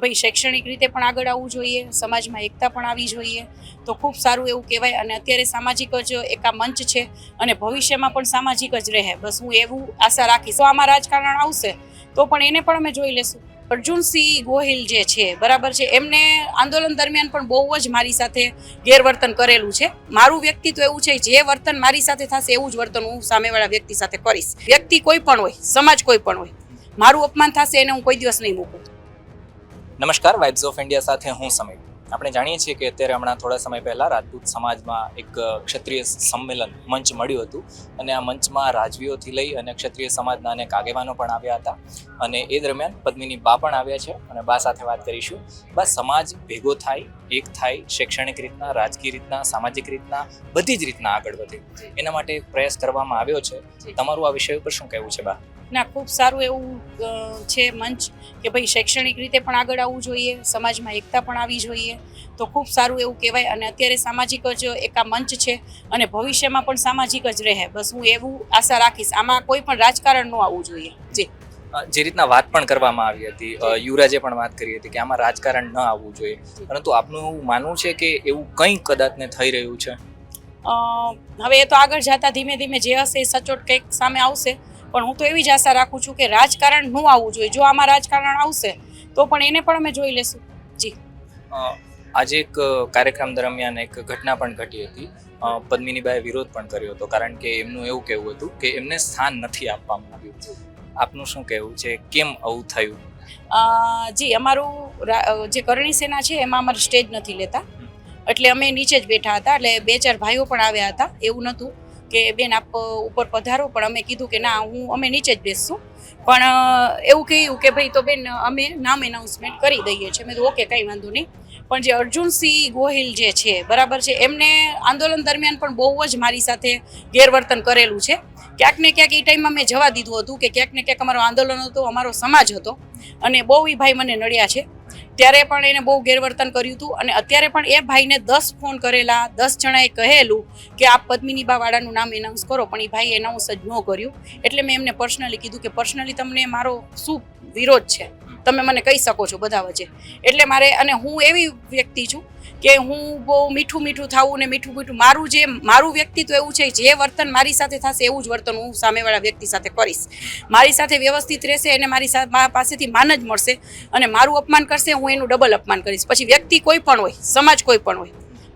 ભાઈ શૈક્ષણિક રીતે પણ આગળ આવવું જોઈએ, સમાજમાં એકતા પણ આવવી જોઈએ, તો ખૂબ સારું એવું કહેવાય. અને અત્યારે સામાજિક જ એક આ મંચ છે અને ભવિષ્યમાં પણ સામાજિક જ રહે, બસ હું એવું આશા રાખીશ. તો આમાં રાજકારણ આવશે તો પણ એને પણ અમે જોઈ લેશું. અર્જુનસિંહ ગોહિલ જે છે બરાબર છે, એમને આંદોલન દરમિયાન પણ બહુ જ મારી સાથે ગેરવર્તન કરેલું છે. મારું વ્યક્તિત્વ એવું છે, જે વર્તન મારી સાથે થશે એવું જ વર્તન હું સામેવાળા વ્યક્તિ સાથે કરીશ. વ્યક્તિ કોઈ પણ હોય, સમાજ કોઈ પણ હોય, મારું અપમાન થશે એને હું કોઈ દિવસ નહીં મૂકું. નમસ્કાર, વાઇબ્સ ઓફ ઇન્ડિયા સાથે હું સમીર. આપણે જાણીએ છીએ કે અત્યારે હમણાં થોડા સમય પહેલાં રાજપૂત સમાજમાં એક ક્ષત્રિય સંમેલન મંચ મળ્યું હતું અને આ મંચમાં રાજવીઓથી લઈ અને ક્ષત્રિય સમાજના અનેક આગેવાનો પણ આવ્યા હતા અને એ દરમિયાન પદ્મિની બા પણ આવ્યા છે અને બા સાથે વાત કરીશું. બા, સમાજ ભેગો થાય, એક થાય, શૈક્ષણિક રીતના, રાજકીય રીતના, સામાજિક રીતના, બધી જ રીતના આગળ વધે, એના માટે પ્રયાસ કરવામાં આવ્યો છે. તમારું આ વિષય ઉપર શું કહેવું છે બા? ના, ખૂબ સારું એવું છે મંચ કે ભાઈ શૈક્ષણિક રીતે પણ આગળ આવવું જોઈએ, સમાજમાં એકતા પણ આવવી જોઈએ, તો ખૂબ સારું એવું કહેવાય. અને અત્યારે સામાજિક જ એક આ મંચ છે અને ભવિષ્યમાં પણ સામાજિક જ રહે, બસ હું એવું આશા રાખીશ. આમાં કોઈ પણ રાજકારણ ન આવવું જોઈએ. જી, જે રીતના વાત પણ કરવામાં આવી હતી, યુવરાજે પણ વાત કરી હતી કે આમાં રાજકારણ ન આવવું જોઈએ, પરંતુ આપનું એવું માનવું છે કે એવું કંઈ કદાચ ને થઈ રહ્યું છે? હવે એ તો આગળ જતા ધીમે ધીમે જે હશે એ સચોટ કંઈક સામે આવશે, પણ હું તો એવી જ આશા રાખું છું કે રાજકારણ ન આવવું જોઈએ. જો આમાં રાજકારણ આવશે તો પણ એને પણ અમે જોઈ લેશું. જી, આજે એક કાર્યક્રમ દરમિયાન એક ઘટના પણ ઘટી હતી. પદ્મિનીબાએ વિરોધ પણ કર્યો હતો, કારણ કે એમનું એવું કહેવું હતું કે એમને સ્થાન નથી આપવામાં આવ્યું. આપનું શું કહેવું છે, કેમ આવું થયું? જી, અમારું જે કરણી સેના છે એમાં અમારે સ્ટેજ નથી લેતા, એટલે અમે નીચે જ બેઠા હતા. એટલે 2-4 ભાઈઓ પણ આવ્યા હતા, એવું નહોતું કે બેન આપ ઉપર પધારો, પણ અમે કીધું કે ના, અમે નીચે જ બેસશું. પણ એવું કહ્યું કે ભાઈ તો બેન અમે નામ એનાઉન્સમેન્ટ કરી દઈએ છીએ. મેં તો ઓકે, કંઈ વાંધો નહીં. પણ જે અર્જુનસિંહ ગોહિલ જે છે બરાબર છે, એમને આંદોલન દરમિયાન પણ બહુ જ મારી સાથે ગેરવર્તન કરેલું છે. ક્યાંક ને ક્યાંક એ ટાઈમમાં મેં જવા દીધું હતું કે ક્યાંક ને ક્યાંક અમારો આંદોલન હતો, અમારો સમાજ હતો અને બહુ એ ભાઈ મને નડ્યા છે. ત્યારે પણ એને બહુ ગેરવર્તન કર્યું હતું અને અત્યારે પણ એ ભાઈને 10 ફોન કરેલા, 10 જણાએ કહેલું કે આપ પદ્મિની બા વાળાનું નામ એનાઉન્સ કરો, પણ એ ભાઈ એનાઉન્સ જ ન કર્યું. એટલે મેં એમને પર્સનલી કીધું કે પર્સનલી તમને મારો શું વિરોધ છે, તમે મને કહી શકો છો બધા વચ્ચે. એટલે મારે, અને હું એવી વ્યક્તિ છું કે હું બહુ મીઠું થવું ને મીઠું મારું વ્યક્તિત્વ એવું છે, જે વર્તન મારી સાથે થશે એવું જ વર્તન હું સામેવાળા વ્યક્તિ સાથે કરીશ. મારી સાથે વ્યવસ્થિત રહેશે અને મારી પાસેથી માન જ મળશે, અને મારું અપમાન કરશે હું એનું ડબલ અપમાન કરીશ. પછી વ્યક્તિ કોઈ પણ હોય, સમાજ કોઈ પણ હોય,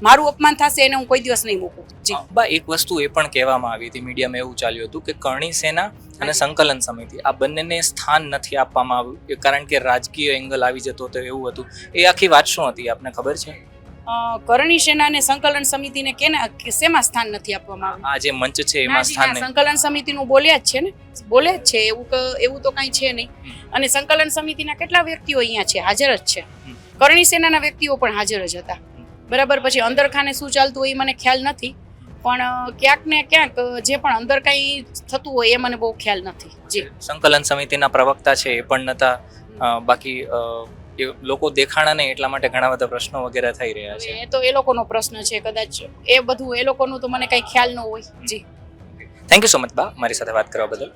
મારું અપમાન થશે એને હું કોઈ દિવસ નહીં મૂકું. જી બા, એક વસ્તુ એ પણ કહેવામાં આવી હતી, મીડિયામાં એવું ચાલ્યું હતું કે કરણી સેના અને સંકલન સમિતિ આ બંનેને સ્થાન નથી આપવામાં આવ્યું, કારણ કે રાજકીય એંગલ આવી જતો હતો, એવું હતું. એ આખી વાત શું હતી, આપને ખબર છે? કરણી સેના અને સંકલન સમિતિને શેમાં સ્થાન નથી આપવામાં આવ્યું? આ જે મંચ છે એમાં સ્થાન નહીં. સંકલન સમિતિનું બોલ્યા જ છે ને, બોલે જ છે, એવું તો કાંઈ છે નહીં. અને સંકલન સમિતિના કેટલા વ્યક્તિઓ અહીંયા છે, હાજર જ છે. કરણી સેનાના વ્યક્તિઓ પણ હાજર જ હતા, બરાબર. પછી અંદરખાને શું ચાલતું હોય એ મને ખ્યાલ નથી, પણ ક્યાંક ને ક્યાંક જે પણ અંદર કંઈ થતું હોય એ મને બહુ ખ્યાલ નથી. જી, સંકલન સમિતિના પ્રવક્તા છે એ પણ નહોતા. બાકી એ લોકો દેખાણા નહીં, એટલા માટે ઘણા બધા પ્રશ્નો વગેરે થઈ રહ્યા છે. એ તો એ લોકોનો પ્રશ્ન છે, કદાચ એ બધું એ લોકોનું તો મને કંઈ ખ્યાલ ન હોય. જી, થેન્ક યુ સો મચ બા, મારી સાથે વાત કરવા બદલ.